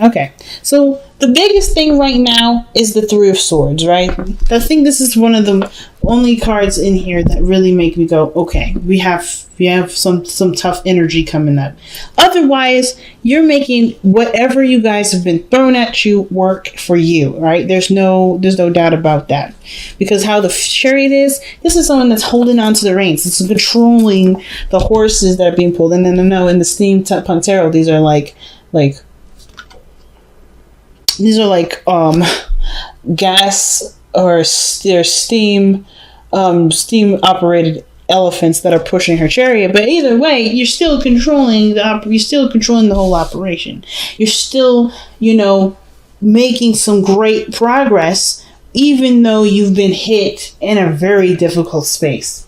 Okay, so the biggest thing right now is the Three of Swords, right? I think this is one of the only cards in here that really make me go, okay, we have some tough energy coming up. Otherwise, you're making whatever you guys have been thrown at you work for you, right? There's no doubt about that. Because how the Chariot is, this is someone that's holding on to the reins. It's controlling the horses that are being pulled. And then I know in the steampunk tarot, these are like gas or steam operated elephants that are pushing her chariot. But either way, you're still controlling the whole operation. You're still, making some great progress, even though you've been hit in a very difficult space.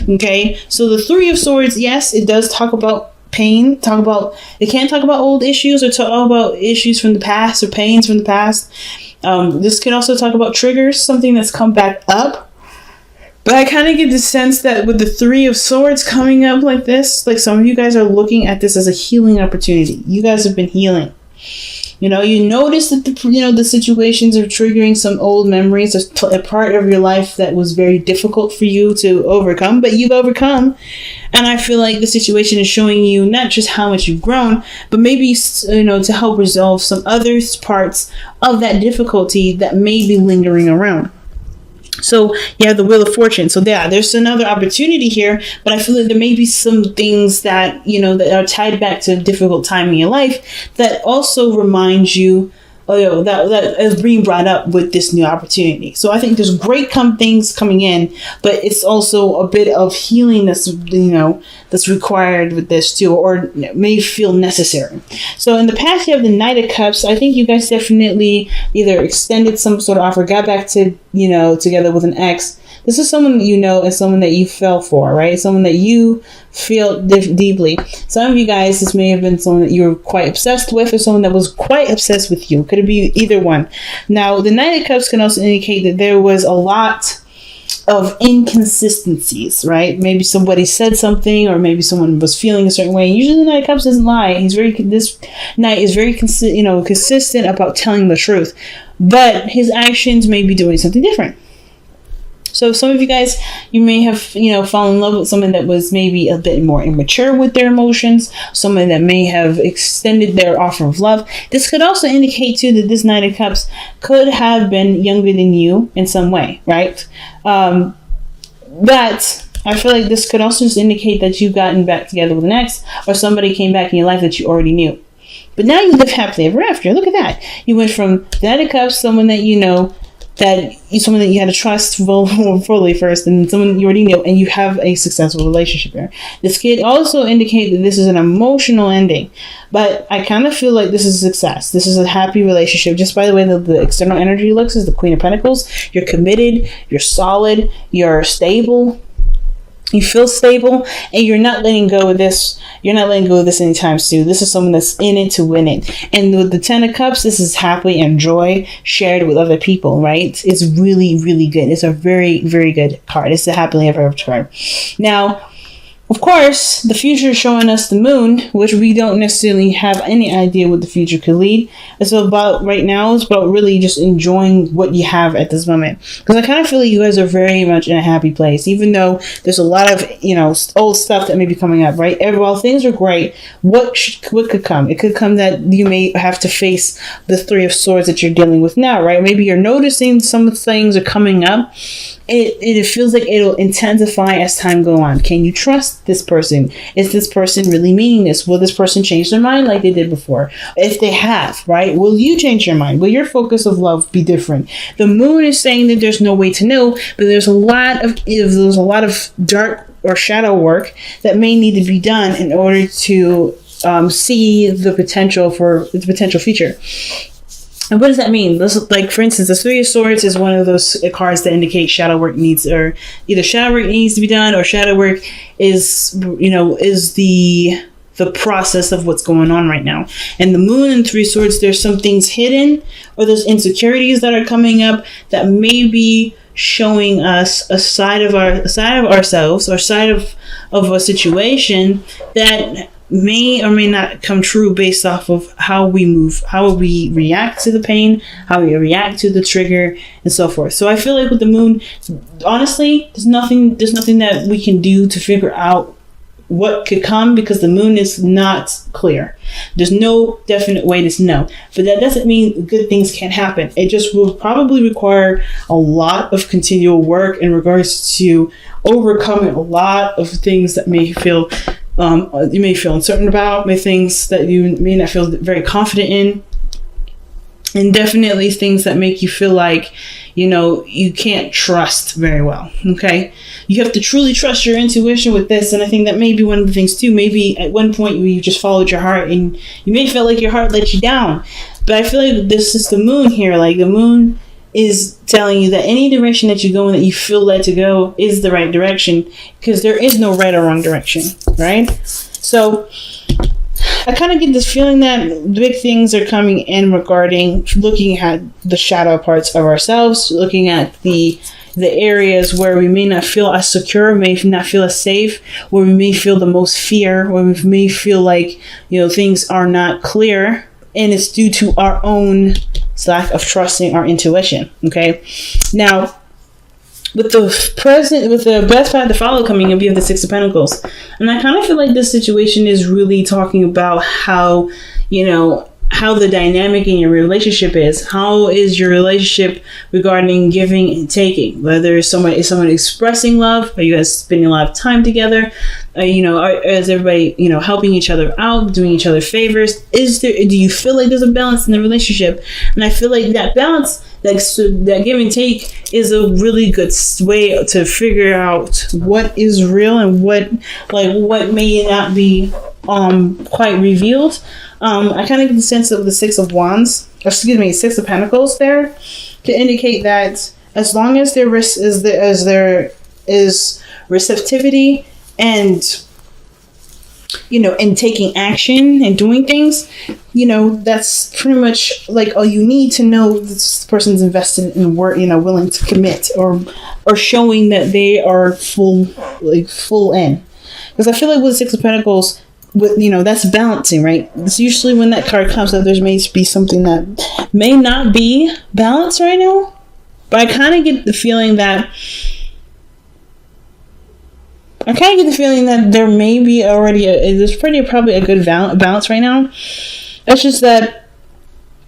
Okay, so the Three of Swords, yes, it does talk about pain. It can't talk about old issues or talk about issues from the past or pains from the past. This can also talk about triggers, something that's come back up. But I kind of get the sense that with the Three of Swords coming up like this, like some of you guys are looking at this as a healing opportunity. You guys have been healing. You notice that the situations are triggering some old memories, a part of your life that was very difficult for you to overcome, but you've overcome. And I feel like the situation is showing you not just how much you've grown, but maybe, to help resolve some other parts of that difficulty that may be lingering around. So you have the Wheel of Fortune. So there's another opportunity here, but I feel like there may be some things that, that are tied back to a difficult time in your life that also reminds you, that is being brought up with this new opportunity. So I think there's great things coming in, but it's also a bit of healing that's required with this too, or may feel necessary. So in the past, you have the Knight of Cups. I think you guys definitely either extended some sort of offer, got back to, together with an ex. This is someone that and someone that you fell for, right? Someone that you feel deeply. Some of you guys, this may have been someone that you were quite obsessed with, or someone that was quite obsessed with you. Could it be either one? Now, the Knight of Cups can also indicate that there was a lot of inconsistencies, right? Maybe somebody said something, or maybe someone was feeling a certain way. Usually the Knight of Cups doesn't lie. This Knight is very consistent about telling the truth, but his actions may be doing something different. So some of you guys, you may have, fallen in love with someone that was maybe a bit more immature with their emotions, someone that may have extended their offer of love. This could also indicate too that this Knight of Cups could have been younger than you in some way, right? But I feel like this could also just indicate that you've gotten back together with an ex, or somebody came back in your life that you already knew. But now you live happily ever after. Look at that. You went from the Knight of Cups, someone that someone that you had to trust fully first, and someone you already know, and you have a successful relationship there. This could also indicate that this is an emotional ending, but I kind of feel like this is a success. This is a happy relationship. Just by the way the external energy looks is the Queen of Pentacles. You're committed, you're solid, you're stable. You feel stable, and you're not letting go of this. You're not letting go of this anytime soon. This is someone that's in it to win it. And with the Ten of Cups, this is happily and joy shared with other people, right? It's really, really good. It's a very, very good card. It's a happily ever after card. Now, of course, the future is showing us the moon, which we don't necessarily have any idea what the future could lead. It's about really just enjoying what you have at this moment. Because I kind of feel like you guys are very much in a happy place, even though there's a lot of, old stuff that may be coming up, right? While things are great, what could come? It could come that you may have to face the Three of Swords that you're dealing with now, right? Maybe you're noticing some things are coming up. It feels like it'll intensify as time go on. Can you trust this person? Is this person really meaning this? Will this person change their mind like they did before? If they have, right? Will you change your mind? Will your focus of love be different? The moon is saying that there's no way to know, but there's a lot of dark or shadow work that may need to be done in order to see the potential future. And what does that mean? For instance, the Three of Swords is one of those cards that indicate shadow work needs, or either shadow work needs to be done, or shadow work is the process of what's going on right now. And the moon and Three of Swords, there's some things hidden, or there's insecurities that are coming up that may be showing us a side of ourselves, or side of a situation that may or may not come true based off of how we move, how we react to the pain, how we react to the trigger, and so forth. So I feel like with the moon, honestly, there's nothing that we can do to figure out what could come, because the moon is not clear. There's no definite way to know, but that doesn't mean good things can't happen. It just will probably require a lot of continual work in regards to overcoming a lot of things that may feel you may feel uncertain about, things that you may not feel very confident in, and definitely things that make you feel like, you can't trust very well. Okay, you have to truly trust your intuition with this, and I think that may be one of the things too. Maybe at one point you just followed your heart, and you may feel like your heart let you down, but I feel like this is the moon here. Like, the moon is telling you that any direction that you go in that you feel led to go is the right direction, because there is no right or wrong direction, right? So I kind of get this feeling that big things are coming in regarding looking at the shadow parts of ourselves, looking at the areas where we may not feel as secure, may not feel as safe, where we may feel the most fear, where we may feel like, things are not clear, and it's due to our own lack of trusting our intuition. Okay, now with the best path to follow coming up, you have the Six of Pentacles, and I kind of feel like this situation is really talking about how how the dynamic in your relationship is. How is your relationship regarding giving and taking? Whether is someone expressing love? Are you guys spending a lot of time together? Is everybody helping each other out, doing each other favors? Do you feel like there's a balance in the relationship? And I feel like that balance, that give and take, is a really good way to figure out what is real and what may not be quite revealed. I kind of get the sense of the Six of Pentacles there, to indicate that as long as there is receptivity and and taking action and doing things, that's pretty much like all you need to know this person's invested in work, willing to commit, or showing that they are full in. Because I feel like with the Six of Pentacles, that's balancing, right? It's usually when that card comes up, there may be something that may not be balanced right now, but I kind of get the feeling that there may be already there's probably a good balance right now. It's just that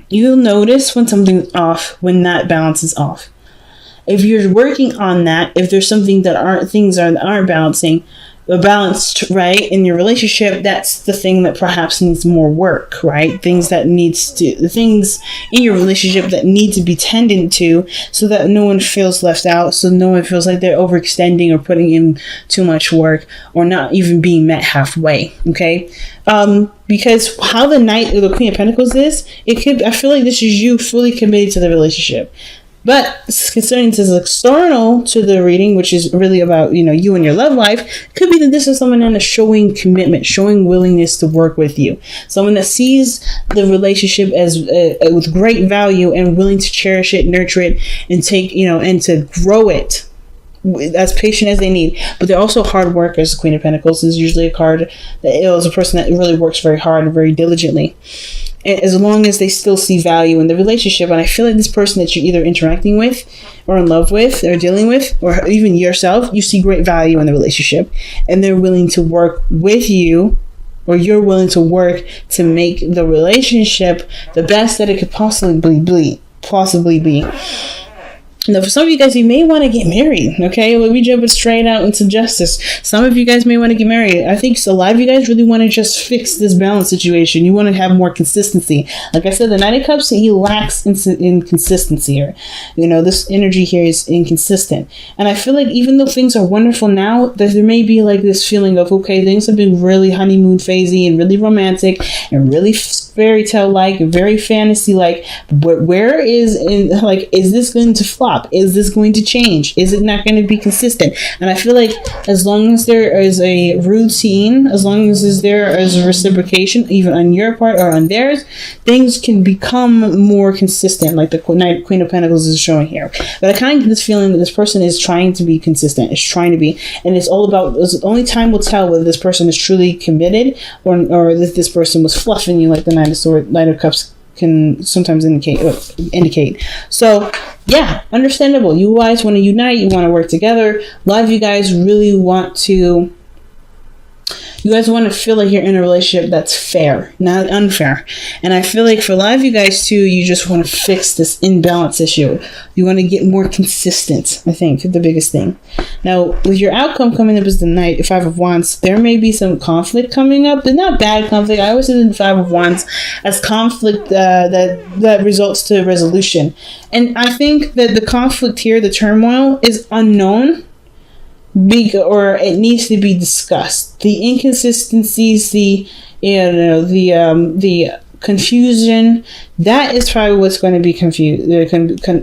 you'll notice when something's off, when that balance is off. If you're working on that, if there's something that aren't balanced right in your relationship, that's the thing that perhaps needs more work, right? The things in your relationship that need to be tended to, so that no one feels left out, so no one feels like they're overextending or putting in too much work, or not even being met halfway. Okay, because how the Knight or the Queen of Pentacles is, I feel like this is you fully committed to the relationship. But concerning this external to the reading, which is really about, you and your love life, could be that this is someone in a showing commitment, showing willingness to work with you. Someone that sees the relationship as with great value and willing to cherish it, nurture it, and and to grow it as patient as they need. But they're also hard workers. The Queen of Pentacles is usually a card that is a person that really works very hard and very diligently. And as long as they still see value in the relationship. And I feel like this person that you're either interacting with, or in love with, or dealing with, or even yourself, you see great value in the relationship, and they're willing to work with you, or you're willing to work to make the relationship the best that it could possibly be. Now, for some of you guys, you may want to get married, okay? Let me jump it straight out into justice. Some of you guys may want to get married. I think a lot of you guys really want to just fix this balance situation. You want to have more consistency. Like I said, the Knight of Cups, he lacks in consistency here. This energy here is inconsistent. And I feel like even though things are wonderful now, that there may be like this feeling of, okay, things have been really honeymoon phasey and really romantic and really fairy tale like and very fantasy like, but is this going to fly? flop? Is this going to change? Is it not going to be consistent? And I feel like as long as there is a routine, as long as there is a reciprocation, even on your part or on theirs, things can become more consistent, like the Queen of Pentacles is showing here. But I kind of get this feeling that this person is trying to be consistent, is trying to be, and it's all about, only time will tell whether this person is truly committed or that this person was fluffing you, like the Knight of Cups can sometimes indicate. So yeah, understandable. You guys want to unite, you want to work together. A lot of you guys really want to, you guys want to feel like you're in a relationship that's fair, not unfair. And I feel like for a lot of you guys too, you just want to fix this imbalance issue. You want to get more consistent, I think, the biggest thing. Now, with your outcome coming up as the Knight, 5 of Wands, there may be some conflict coming up, but not bad conflict. I always see the 5 of Wands as conflict that results to resolution. And I think that the conflict here, the turmoil, is unknown. Or it needs to be discussed. The inconsistencies, the confusion, that is probably what's going to be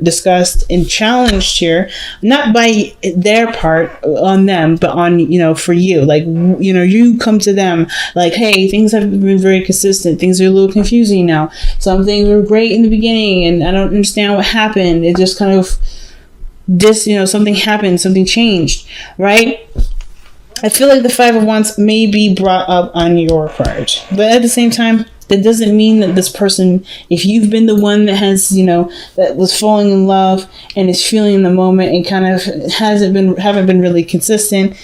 discussed and challenged here, not by their part on them, but on, for you. Like, you come to them like, hey, things have been very consistent. Things are a little confusing now. Some things were great in the beginning and I don't understand what happened. It just kind of, something happened, something changed, right? I feel like the 5 of Wands may be brought up on your part, but at the same time, that doesn't mean that this person, if you've been the one that has, that was falling in love and is feeling the moment and kind of haven't been really consistent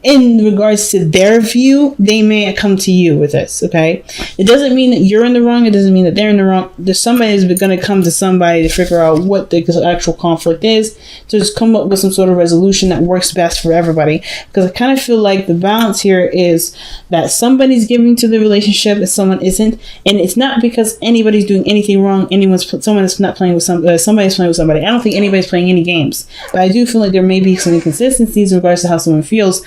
in regards to their view, they may come to you with this, okay? It doesn't mean that you're in the wrong. It doesn't mean that they're in the wrong. There's somebody's going to come to somebody to figure out what the actual conflict is, to just come up with some sort of resolution that works best for everybody. Because I kind of feel like the balance here is that somebody's giving to the relationship and someone isn't. And it's not because anybody's doing anything wrong. Someone is not playing with somebody's playing with somebody. I don't think anybody's playing any games. But I do feel like there may be some inconsistencies in regards to how someone feels,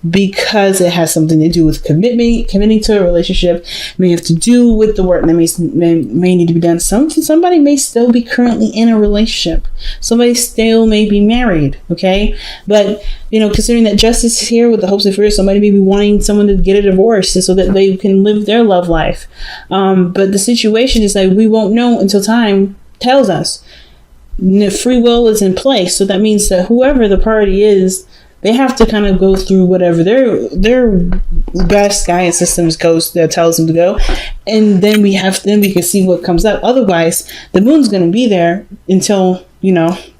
because it has something to do with committing to a relationship. It may have to do with the work that may need to be done. Somebody may still be currently in a relationship. Somebody still may be married, okay? But, considering that justice is here with the hopes and fears, somebody may be wanting someone to get a divorce so that they can live their love life. But the situation is that we won't know until time tells us. Free will is in place, so that means that whoever the party is, they have to kind of go through whatever their best guidance systems tells them to go, and then we can see what comes up. Otherwise, the moon's going to be there until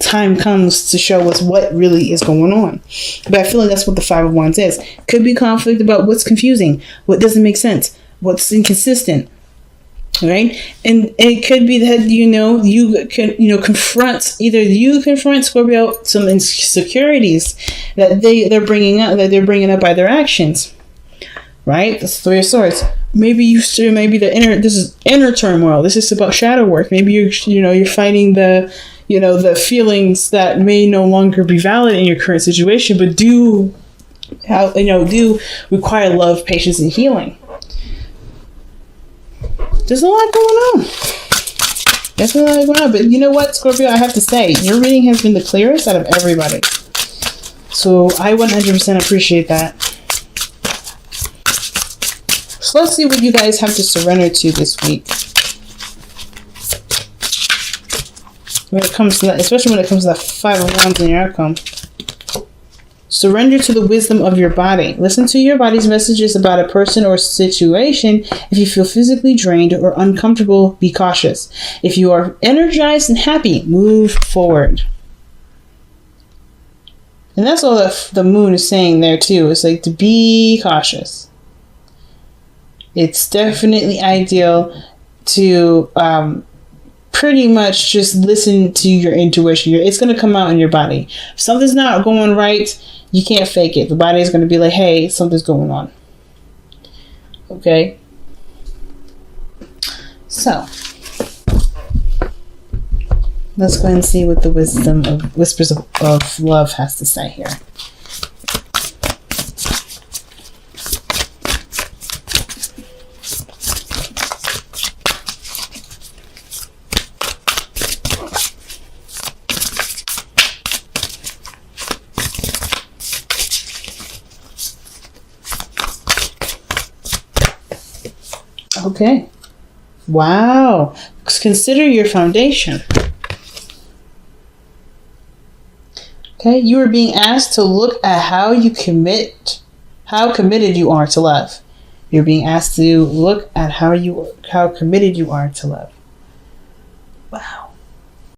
time comes to show us what really is going on. But I feel like that's what the 5 of Wands is. Could be conflict about what's confusing, what doesn't make sense, what's inconsistent. Right, and it could be that you can confront Scorpio some insecurities that they're bringing up by their actions. Right, that's the 3 of Swords. Maybe this is inner turmoil. This is about shadow work. Maybe you're fighting the feelings that may no longer be valid in your current situation, but do require love, patience, and healing. There's a lot going on. There's a lot going on. But you know what, Scorpio? I have to say, your reading has been the clearest out of everybody. So I 100% appreciate that. So let's see what you guys have to surrender to this week. When it comes to that, especially when it comes to that 5 of Wands in your outcome. Surrender to the wisdom of your body. Listen to your body's messages about a person or situation. If you feel physically drained or uncomfortable, be cautious. If you are energized and happy, move forward. And that's all the moon is saying there too. It's like to be cautious. It's definitely ideal to pretty much just listen to your intuition. It's going to come out in your body. If something's not going right, you can't fake it. The body is going to be like, hey, something's going on. Okay? So, let's go ahead and see what the wisdom of Whispers of Love has to say here. Okay. Wow. Consider your foundation. Okay, you are being asked to look at how committed you are to love. You're being asked to look at how committed you are to love. Wow.